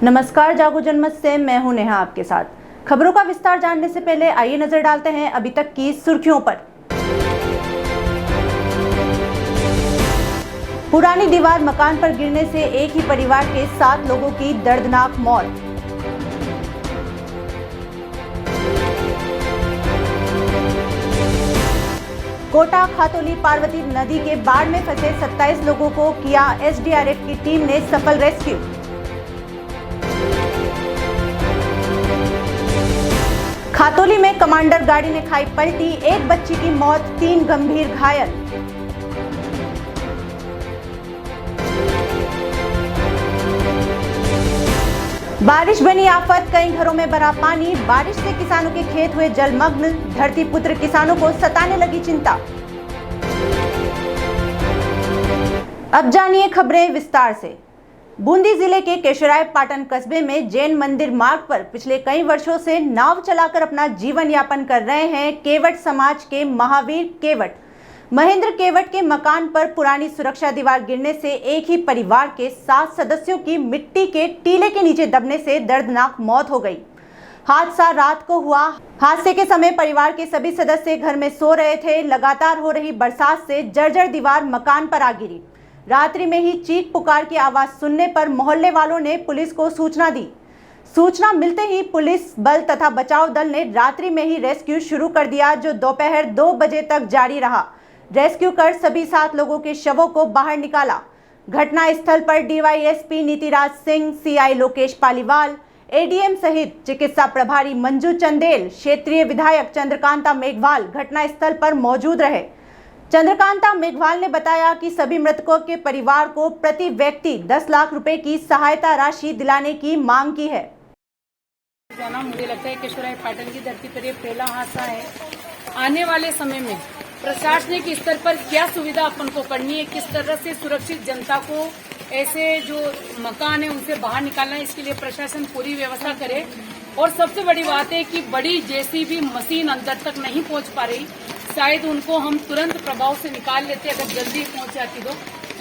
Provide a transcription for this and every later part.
नमस्कार, जागो जनमत से मैं हूं नेहा आपके साथ। खबरों का विस्तार जानने से पहले आइए नजर डालते हैं अभी तक की सुर्खियों पर। पुरानी दीवार मकान पर गिरने से एक ही परिवार के 7 लोगों की दर्दनाक मौत। कोटा खातोली पार्वती नदी के बाढ़ में फंसे 27 लोगों को किया एसडीआरएफ की टीम ने सफल रेस्क्यू। खातोली में कमांडर गाड़ी ने खाई पलटी, एक बच्ची की मौत, 3 गंभीर घायल। बारिश बनी आफत, कई घरों में भरा पानी, बारिश से किसानों के खेत हुए जलमग्न, धरतीपुत्र किसानों को सताने लगी चिंता। अब जानिए खबरें विस्तार से। बूंदी जिले के केशराय पाटन कस्बे में जैन मंदिर मार्ग पर पिछले कई वर्षों से नाव चलाकर अपना जीवन यापन कर रहे हैं केवट समाज के महावीर केवट। महेंद्र केवट के मकान पर पुरानी सुरक्षा दीवार गिरने से एक ही परिवार के 7 सदस्यों की मिट्टी के टीले के नीचे दबने से दर्दनाक मौत हो गई। हादसा रात को हुआ। हादसे के समय परिवार के सभी सदस्य घर में सो रहे थे। लगातार हो रही बरसात से जर्जर दीवार मकान पर आ गिरी। रात्रि में ही चीख पुकार की आवाज सुनने पर मोहल्ले वालों ने पुलिस को सूचना दी। सूचना मिलते ही पुलिस बल तथा बचाव दल ने रात्रि में ही रेस्क्यू शुरू कर दिया, जो दोपहर 2 बजे तक जारी रहा। रेस्क्यू कर सभी 7 लोगों के शवों को बाहर निकाला। घटना स्थल पर DYSP Nitiraj Singh, CI Lokesh Paliwal, ADM सहित चिकित्सा प्रभारी मंजू चंदेल, क्षेत्रीय विधायक चंद्रकांता मेघवाल घटना स्थल पर मौजूद रहे। चंद्रकांता मेघवाल ने बताया कि सभी मृतकों के परिवार को प्रति व्यक्ति 10 लाख रुपए की सहायता राशि दिलाने की मांग की है। मुझे लगता है केशराय पाटन की धरती पर ये पहला हादसा है। आने वाले समय में प्रशासनिक स्तर पर क्या सुविधा अपन को करनी है, किस तरह से सुरक्षित जनता को ऐसे जो मकान है उनसे बाहर निकालना है, इसके लिए प्रशासन पूरी व्यवस्था करे। और सबसे बड़ी बात है कि बड़ी जेसीबी मशीन अंदर तक नहीं पहुंच पा रही, शायद उनको हम तुरंत प्रभाव से निकाल लेते अगर जल्दी पहुंच जाती तो,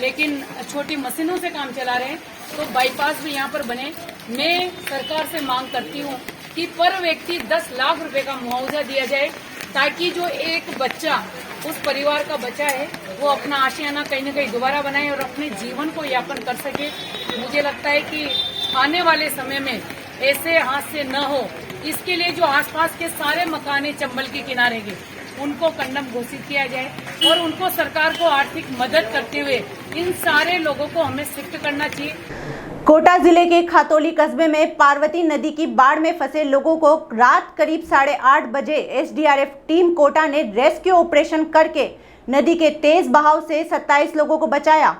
लेकिन छोटी मशीनों से काम चला रहे हैं तो बाईपास भी यहाँ पर बने। मैं सरकार से मांग करती हूँ कि पर व्यक्ति 10 लाख रुपए का मुआवजा दिया जाए, ताकि जो एक बच्चा उस परिवार का बच्चा है वो अपना आशियाना कहीं न कहीं दोबारा बनाए और अपने जीवन को यापन कर सके। मुझे लगता है कि आने वाले समय में ऐसे हादसे न हो, इसके लिए जो आसपास के सारे मकाने चंबल के किनारे के उनको कंडम घोषित किया जाए और उनको सरकार को आर्थिक मदद करते हुए इन सारे लोगों को हमें शिफ्ट करना चाहिए। कोटा जिले के खातोली कस्बे में पार्वती नदी की बाढ़ में फंसे लोगों को रात करीब 8:30 बजे एसडीआरएफ टीम कोटा ने रेस्क्यू ऑपरेशन करके नदी के तेज बहाव से 27 लोगों को बचाया।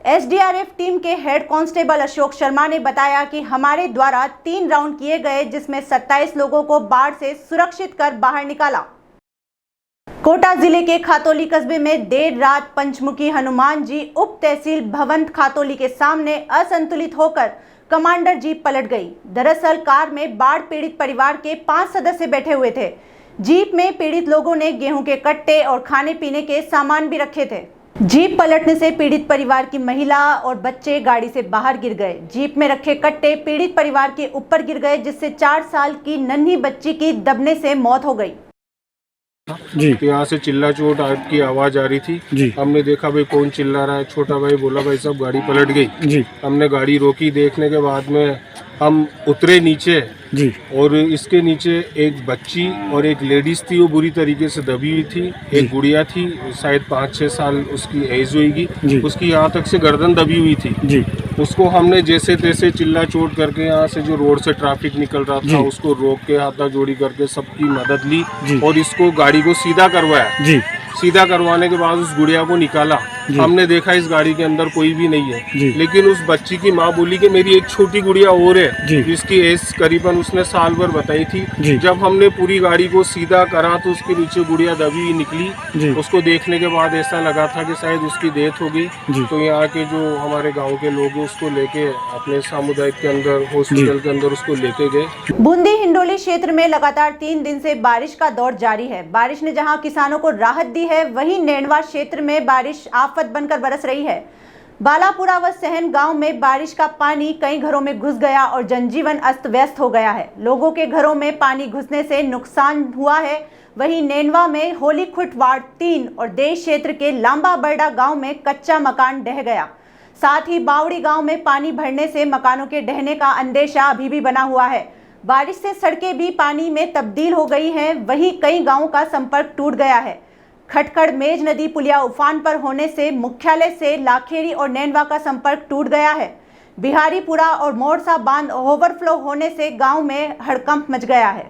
एसडीआरएफ टीम के हेड कांस्टेबल अशोक शर्मा ने बताया कि हमारे द्वारा 3 राउंड किए गए, जिसमें 27 लोगों को बाढ़ से सुरक्षित कर बाहर निकाला। कोटा जिले के खातोली कस्बे में देर रात पंचमुखी हनुमान जी उप तहसील भवंत खातोली के सामने असंतुलित होकर कमांडर जीप पलट गई। दरअसल कार में बाढ़ पीड़ित परिवार के 5 सदस्य बैठे हुए थे। जीप में पीड़ित लोगों ने गेहूं के कट्टे और खाने पीने के सामान भी रखे थे। जीप पलटने से पीड़ित परिवार की महिला और बच्चे गाड़ी से बाहर गिर गए। जीप में रखे कट्टे पीड़ित परिवार के ऊपर गिर गए, जिससे 4 साल की नन्ही बच्ची की दबने से मौत हो गई। जी, तो यहाँ से चिल्ला चोट की आवाज आ रही थी जी। हमने देखा भाई कौन चिल्ला रहा है, छोटा भाई बोला भाई सब गाड़ी पलट गई जी। हमने गाड़ी रोकी, देखने के बाद में हम उतरे नीचे जी, और इसके नीचे एक बच्ची और एक लेडीज थी, वो बुरी तरीके से दबी हुई थी। एक गुड़िया थी, शायद 5-6 साल उसकी एज होगी, उसकी यहाँ तक से गर्दन दबी हुई थी जी। उसको हमने जैसे तैसे चिल्ला चोट करके यहाँ से जो रोड से ट्रैफिक निकल रहा था उसको रोक के हाथा जोड़ी करके सबकी मदद ली और इसको गाड़ी को सीधा करवाया जी। सीधा करवाने के बाद उस गुड़िया को निकाला। हमने देखा इस गाड़ी के अंदर कोई भी नहीं है, लेकिन उस बच्ची की माँ बोली कि मेरी एक छोटी गुड़िया और है, जिसकी एज करीबन उसने साल भर बताई थी। जब हमने पूरी गाड़ी को सीधा करा तो उसके नीचे गुड़िया दबी हुई निकली। उसको देखने के बाद ऐसा लगा था कि शायद उसकी डेथ हो गई। तो यहाँ के जो हमारे गाँव के लोग हैं उसको लेके अपने सामुदायिक के अंदर हॉस्पिटल के अंदर उसको लेके गए। बूंदी हिंडोली क्षेत्र में लगातार 3 दिन से बारिश का दौर जारी है। बारिश ने जहाँ किसानों को राहत दी है, वहीं नेणवा क्षेत्र में बारिश आफत बनकर बरस रही है। बालापुरा व सहन गांव में बारिश का पानी कई घरों में घुस गया और जनजीवन अस्त व्यस्त हो गया है। लोगों के घरों में पानी घुसने से नुकसान हुआ है। वहीं नेनवा में होलीखुट वार्ड 3 और देश क्षेत्र के लांबा बरडा गांव में कच्चा मकान ढह गया। साथ ही बावड़ी गांव में पानी भरने से मकानों के ढहने का अंदेशा अभी भी बना हुआ है। बारिश से सड़कें भी पानी में तब्दील हो गई हैं। वहीं कई गांवों का संपर्क टूट गया है। खटखड़ मेज नदी पुलिया उफान पर होने से मुख्यालय से लाखेरी और नैनवा का संपर्क टूट गया है। बिहारीपुरा और मोरसा बांध ओवरफ्लो होने से गांव में हड़कंप मच गया है।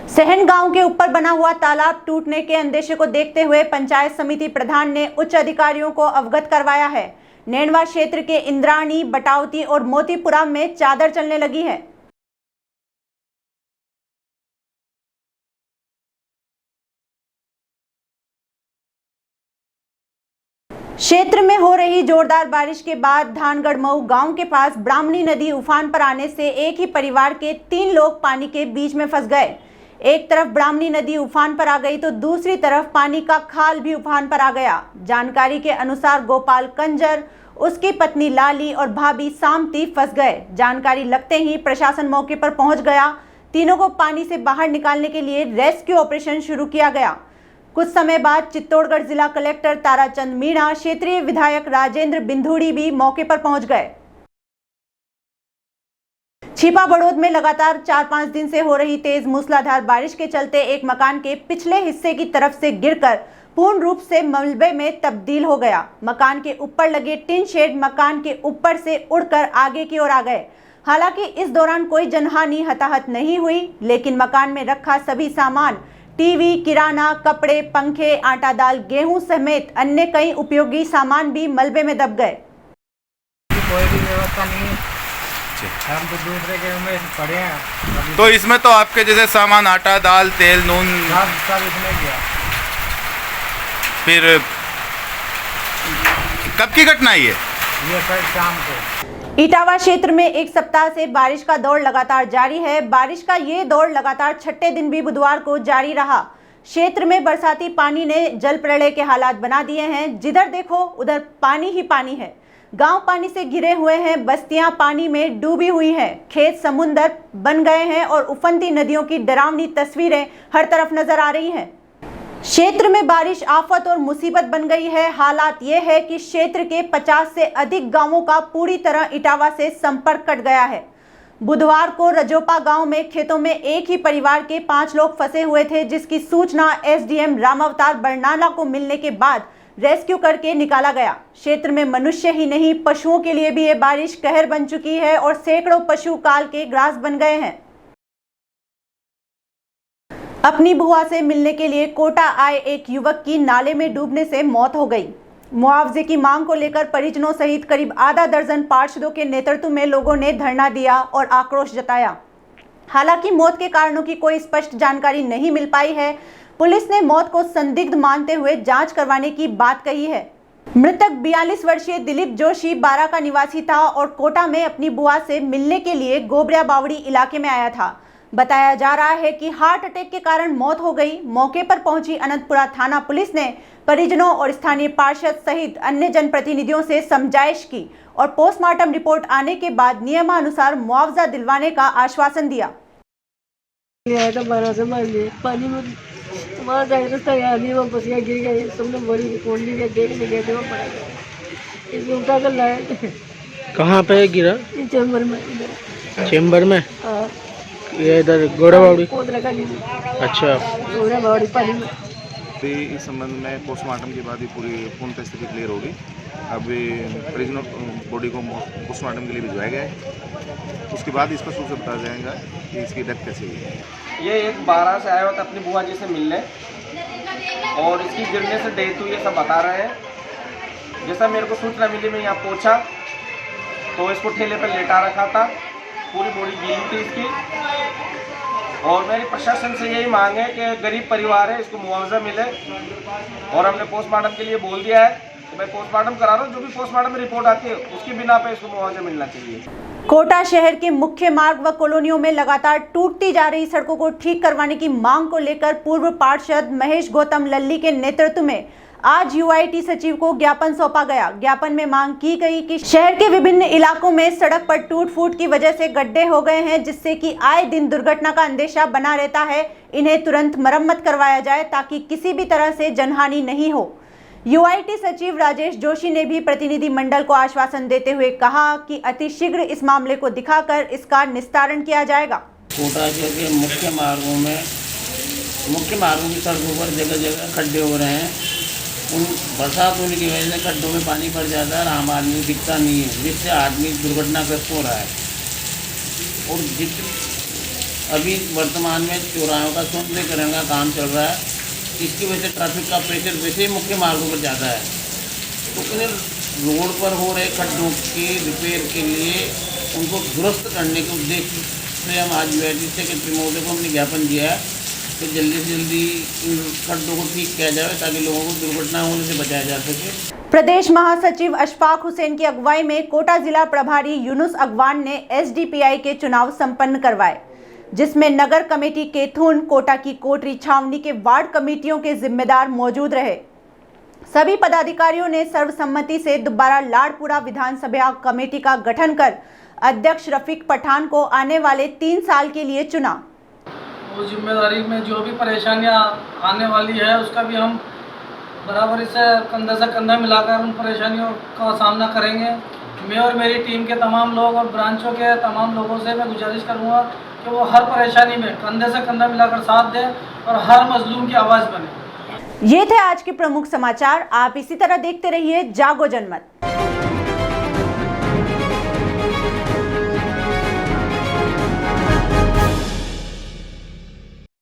सहन गांव के ऊपर बना हुआ तालाब टूटने के अंदेशे को देखते हुए पंचायत समिति प्रधान ने उच्च अधिकारियों को अवगत करवाया है। नैनवा क्षेत्र के इंद्राणी, बटावती और मोतीपुरा में चादर चलने लगी है। क्षेत्र में हो रही जोरदार बारिश के बाद धानगढ़ मऊ गांव के पास ब्राह्मणी नदी उफान पर आने से एक ही परिवार के 3 लोग पानी के बीच में फंस गए। एक तरफ ब्राह्मणी नदी उफान पर आ गई तो दूसरी तरफ पानी का खाल भी उफान पर आ गया। जानकारी के अनुसार गोपाल कंजर, उसकी पत्नी लाली और भाभी सामती फंस गए। जानकारी लगते ही प्रशासन मौके पर पहुंच गया। तीनों को पानी से बाहर निकालने के लिए रेस्क्यू ऑपरेशन शुरू किया गया। कुछ समय बाद चित्तौड़गढ़ जिला कलेक्टर ताराचंद मीणा, क्षेत्रीय विधायक राजेंद्र बिंधुड़ी भी मौके पर पहुंच गए। छिपा बड़ौद में लगातार 4-5 दिन से हो रही तेज मूसलाधार बारिश के चलते एक मकान के पिछले हिस्से की तरफ से गिरकर पूर्ण रूप से मलबे में तब्दील हो गया। मकान के ऊपर लगे टिन शेड मकान के ऊपर से उड़कर आगे की ओर आ गए। हालांकि इस दौरान कोई जनहानि हताहत नहीं हुई, लेकिन मकान में रखा सभी सामान, टीवी, किराना, कपड़े, पंखे, आटा दाल, गेहूं समेत अन्य कई उपयोगी सामान भी मलबे में दब गए। कोई भी व्यवस्था नहीं है, हम तो दूसरे के में पड़े हैं। तो इसमें तो आपके जैसे सामान, आटा दाल, तेल, नून सब इसमें गया। फिर कब की घटना है ये कल शाम को। इटावा क्षेत्र में एक सप्ताह से बारिश का दौर लगातार जारी है। बारिश का ये दौर लगातार छठे दिन भी बुधवार को जारी रहा। क्षेत्र में बरसाती पानी ने जल प्रलय के हालात बना दिए हैं। जिधर देखो उधर पानी ही पानी है। गांव पानी से घिरे हुए हैं, बस्तियां पानी में डूबी हुई हैं, खेत समुंदर बन गए हैं और उफनती नदियों की डरावनी तस्वीरें हर तरफ नजर आ रही हैं। क्षेत्र में बारिश आफत और मुसीबत बन गई है। हालात ये है कि क्षेत्र के 50 से अधिक गांवों का पूरी तरह इटावा से संपर्क कट गया है। बुधवार को रजोपा गांव में खेतों में एक ही परिवार के 5 लोग फंसे हुए थे, जिसकी सूचना एसडीएम रामावतार बरनाला को मिलने के बाद रेस्क्यू करके निकाला गया। क्षेत्र में मनुष्य ही नहीं, पशुओं के लिए भी ये बारिश कहर बन चुकी है और सैकड़ों पशु काल के ग्रास बन गए हैं। अपनी बुआ से मिलने के लिए कोटा आए एक युवक की नाले में डूबने से मौत हो गई। मुआवजे की मांग को लेकर परिजनों सहित करीब आधा दर्जन पार्षदों के नेतृत्व में लोगों ने धरना दिया और आक्रोश जताया। हालांकि मौत के कारणों की कोई स्पष्ट जानकारी नहीं मिल पाई है। पुलिस ने मौत को संदिग्ध मानते हुए जांच करवाने की बात कही है। मृतक 42 वर्षीय दिलीप जोशी बारा का निवासी था और कोटा में अपनी बुआ से मिलने के लिए गोबरिया बावड़ी इलाके में आया था। बताया जा रहा है कि हार्ट अटैक के कारण मौत हो गई। मौके पर पहुंची अनंतपुरा थाना पुलिस ने परिजनों और स्थानीय पार्षद सहित अन्य जनप्रतिनिधियों से समझाइश की और पोस्टमार्टम रिपोर्ट आने के बाद नियमानुसार मुआवजा दिलवाने का आश्वासन दिया। पानी में वहाँ जाकर तैयार नहीं, वहाँ बसिया गिर गई। तुमने बड़ी कोंडी के देखने गए थे, वहाँ पड़ा गया। इसमें उठा कर लाए। कहाँ पे गिरा? चैम्बर में। चैम्बर में? हाँ। ये इधर गोराबावड़ी? अच्छा, गोराबावड़ी पानी में। इस संबंध में पोस्टमार्टम के बाद ही पूरी पूर्ण स्थिति क्लियर होगी। अभी परिजनों बॉडी को पोस्टमार्टम के लिए भिजवाया गया है। उसके बाद इसका सूत्र बताया जाएगा कि इसकी डेथ कैसे हुई है। ये एक 12 से आया हुआ था अपनी बुआ जी से मिलने और इसकी गिरने से डेथ हुई, ये सब बता रहे हैं। जैसा मेरे को सूचना मिली, मैं यहाँ पहुँचा तो इसको ठेले पर लेटा रखा था, पूरी बॉडी गीली थी इसकी। और मेरी प्रशासन से यही मांग है कि गरीब परिवार है, इसको मुआवजा मिले। और हमने पोस्टमार्टम के लिए बोल दिया है, तो मैं पोस्टमार्टम करा रहा हूँ। जो भी पोस्टमार्टम में रिपोर्ट आती है उसकी बिना पे इसको मुआवजा मिलना चाहिए। कोटा शहर के मुख्य मार्ग व कॉलोनियों में लगातार टूटती जा रही सड़कों को ठीक करवाने की मांग को लेकर पूर्व पार्षद महेश गौतम लल्ली के नेतृत्व में आज यूआईटी सचिव को ज्ञापन सौंपा गया। ज्ञापन में मांग की गई कि शहर के विभिन्न इलाकों में सड़क पर टूट फूट की वजह से गड्ढे हो गए हैं, जिससे कि आए दिन दुर्घटना का अंदेशा बना रहता है। इन्हें तुरंत मरम्मत करवाया जाए ताकि किसी भी तरह से जनहानि नहीं हो। यूआईटी सचिव राजेश जोशी ने भी प्रतिनिधि मंडल को आश्वासन देते हुए कहा कि अतिशीघ्र इस मामले को दिखाकर इसका निस्तारण किया जाएगा। कोटा के मुख्य मार्गों की सड़कों पर जगह जगह खड्डे हो रहे हैं। उन बरसात होने की वजह से खड्डों में पानी भर जाता है और आम आदमी दिखता नहीं है, जिससे आदमी दुर्घटनाग्रस्त हो रहा है। और अभी वर्तमान में चौराहों का सौंदर्यीकरण का काम चल रहा है, इसकी वजह से ट्रैफिक का प्रेशर वैसे ही मुख्य मार्गों पर ज़्यादा है। तो रोड पर हो रहे खड्डों के रिपेयर के लिए उनको दुरुस्त करने के उद्देश्य से हम आज यूआईटी सेक्रेटरी महोदय को हमने ज्ञापन दिया है कि जल्दी से जल्दी इन खड्डों को ठीक किया जाए ताकि लोगों को दुर्घटना होने से बचाया जा सके। प्रदेश महासचिव अशफाक हुसैन की अगुवाई में कोटा जिला प्रभारी यूनुस अगवान ने एसडीपीआई के चुनाव संपन्न करवाए, जिसमें नगर कमेटी केथुन, कोटा की कोटरी छावनी के वार्ड कमेटियों के जिम्मेदार मौजूद रहे। सभी पदाधिकारियों ने सर्वसम्मति से दोबारा लाड़पुरा विधानसभा कमेटी का गठन कर अध्यक्ष रफीक पठान को आने वाले 3 साल के लिए चुना। उस जिम्मेदारी में जो भी परेशानियां आने वाली है उसका भी हम बराबरी से कंधा मिलाकर उन परेशानियों का सामना करेंगे। मैं और मेरी टीम के तमाम लोग और ब्रांचों के तमाम लोगों से मैं गुजारिश करूंगा कि वो हर परेशानी में कंधे से कंधा मिलाकर साथ दें और हर मजलूम की आवाज़ बने। ये थे आज के प्रमुख समाचार। आप इसी तरह देखते रहिए जागो जनमत।